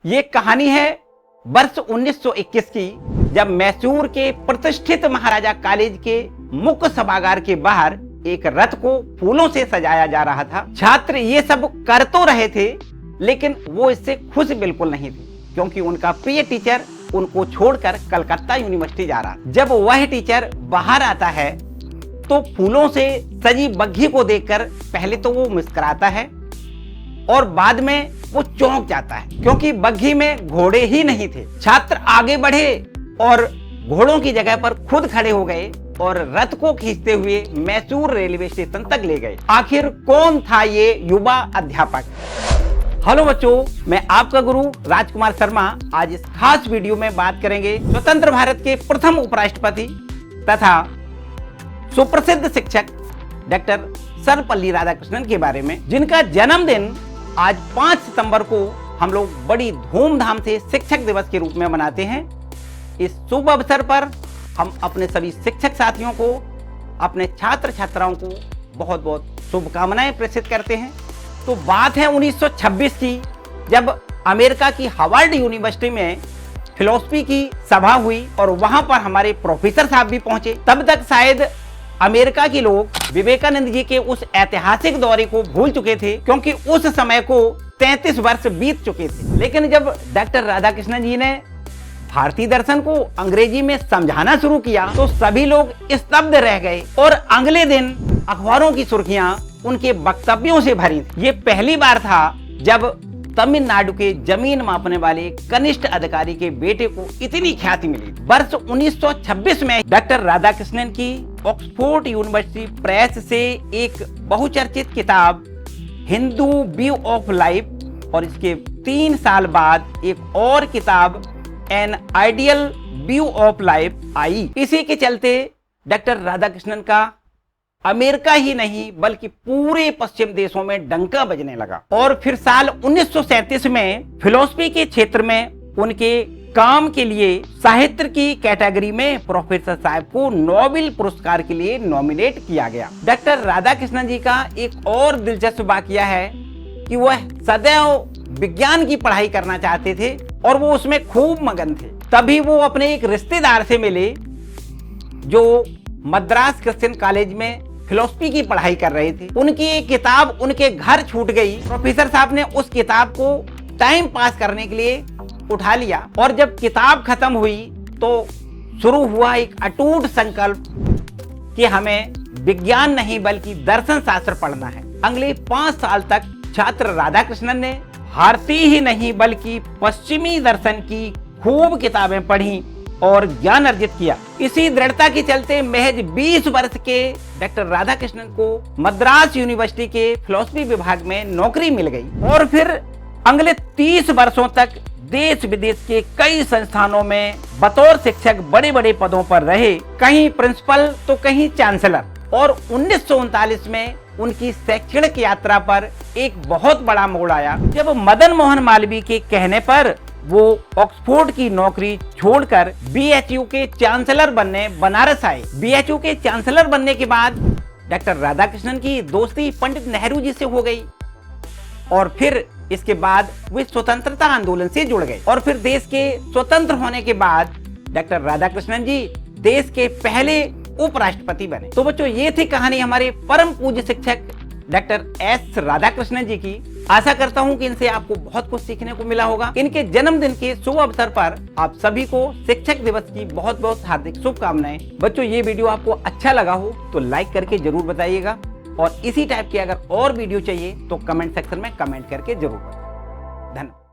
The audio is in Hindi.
ये कहानी है वर्ष 1921 की, जब मैसूर के प्रतिष्ठित महाराजा कॉलेज के मुख्य सभागार के बाहर एक रथ को फूलों से सजाया जा रहा था। छात्र ये सब कर तो रहे थे, लेकिन वो इससे खुश बिल्कुल नहीं थे, क्योंकि उनका प्रिय टीचर उनको छोड़कर कलकत्ता यूनिवर्सिटी जा रहा था। जब वह टीचर बाहर आता है तो फूलों से सजी बग्घी को देखकर पहले तो वो मुस्कुराता है और बाद में वो चौंक जाता है, क्योंकि बग्घी में घोड़े ही नहीं थे। छात्र आगे बढ़े और घोड़ों की जगह पर खुद खड़े हो गए और रथ को खींचते हुए मैसूर रेलवे स्टेशन तक ले गए। आखिर कौन था ये युवा अध्यापक? हेलो बच्चों, मैं आपका गुरु राजकुमार शर्मा। आज इस खास वीडियो में बात करेंगे स्वतंत्र भारत के प्रथम उपराष्ट्रपति तथा सुप्रसिद्ध शिक्षक डॉक्टर सर्वपल्ली राधाकृष्णन के बारे में, जिनका जन्मदिन आज 5 सितंबर को हम लोग बड़ी धूमधाम से शिक्षक दिवस के रूप में मनाते हैं। इस शुभ अवसर पर हम अपने सभी शिक्षक साथियों को, अपने छात्र छात्राओं को बहुत बहुत शुभकामनाएं प्रेषित करते हैं। तो बात है 1926 की, जब अमेरिका की हार्वर्ड यूनिवर्सिटी में फिलॉसफी की सभा हुई और वहां पर हमारे प्रोफेसर साहब भी पहुंचे। तब तक शायद अमेरिका के लोग विवेकानंद जी के उस ऐतिहासिक दौरे को भूल चुके थे, क्योंकि उस समय को 33 वर्ष बीत चुके थे। लेकिन जब डॉक्टर राधाकृष्णन जी ने भारतीय दर्शन को अंग्रेजी में समझाना शुरू किया तो सभी लोग स्तब्ध रह गए और अगले दिन अखबारों की सुर्खियां उनके वक्तव्यों से भरी थी। ये पहली बार था जब तमिलनाडु के जमीन मापने वाले कनिष्ठ अधिकारी के बेटे को इतनी ख्याति मिली। वर्ष 1926 में डॉक्टर राधाकृष्णन की ऑक्सफोर्ड यूनिवर्सिटी प्रेस से एक बहुचर्चित किताब हिंदू व्यू ऑफ लाइफ और इसके 3 साल बाद एक और किताब an ideal view of life I. इसी के चलते डॉक्टर राधाकृष्णन का अमेरिका ही नहीं बल्कि पूरे पश्चिम देशों में डंका बजने लगा। और फिर साल 1937 में फिलॉसफी के क्षेत्र में उनके काम के लिए साहित्य की कैटेगरी में प्रोफेसर साहब को नोबेल पुरस्कार के लिए नॉमिनेट किया गया। डॉक्टर राधाकृष्णन जी का एक और दिलचस्प वाकया है कि वह सदैव विज्ञान की पढ़ाई करना चाहते थे और वो उसमें खूब मगन थे। तभी वो अपने एक रिश्तेदार से मिले जो मद्रास क्रिश्चियन कॉलेज में फिलॉसफी की पढ़ाई कर रहे थे। उनकी एक किताब उनके घर छूट गई। प्रोफेसर साहब ने उस किताब को टाइम पास करने के लिए उठा लिया और जब किताब खत्म हुई तो शुरू हुआ एक अटूट संकल्प कि हमें विज्ञान नहीं बल्कि दर्शन शास्त्र पढ़ना है। अगले 5 साल तक छात्र राधाकृष्णन ने भारतीय ही नहीं बल्कि पश्चिमी दर्शन की खूब किताबें पढ़ी और ज्ञान अर्जित किया। इसी दृढ़ता के चलते महज 20 वर्ष के डॉक्टर राधाकृष्णन को मद्रास यूनिवर्सिटी के फिलॉसफी विभाग में नौकरी मिल गई और फिर अगले 30 वर्षों तक देश विदेश के कई संस्थानों में बतौर शिक्षक बड़े बड़े पदों पर रहे, कहीं प्रिंसिपल तो कहीं चांसलर। और 1939 में उनकी शैक्षणिक यात्रा पर एक बहुत बड़ा मोड़ आया, जब मदन मोहन मालवीय के कहने पर वो ऑक्सफोर्ड की नौकरी छोड़कर बीएचयू के चांसलर बनने बनारस आए। बीएचयू के चांसलर बनने के बाद डॉक्टर राधाकृष्णन की दोस्ती पंडित नेहरू जी से हो गई और फिर इसके बाद वे स्वतंत्रता आंदोलन से जुड़ गए और फिर देश के स्वतंत्र होने के बाद डॉक्टर राधाकृष्णन जी देश के पहले उपराष्ट्रपति बने। तो बच्चों, ये थी कहानी हमारे परम पूज्य शिक्षक डॉक्टर एस राधाकृष्णन जी की। आशा करता हूं कि इनसे आपको बहुत कुछ सीखने को मिला होगा। इनके जन्मदिन के शुभ अवसर पर आप सभी को शिक्षक दिवस की बहुत बहुत हार्दिक शुभकामनाएं। बच्चों, ये वीडियो आपको अच्छा लगा हो तो लाइक करके जरूर बताइएगा और इसी टाइप की अगर और वीडियो चाहिए तो कमेंट सेक्शन में कमेंट करके जरूर बताइए। धन्यवाद।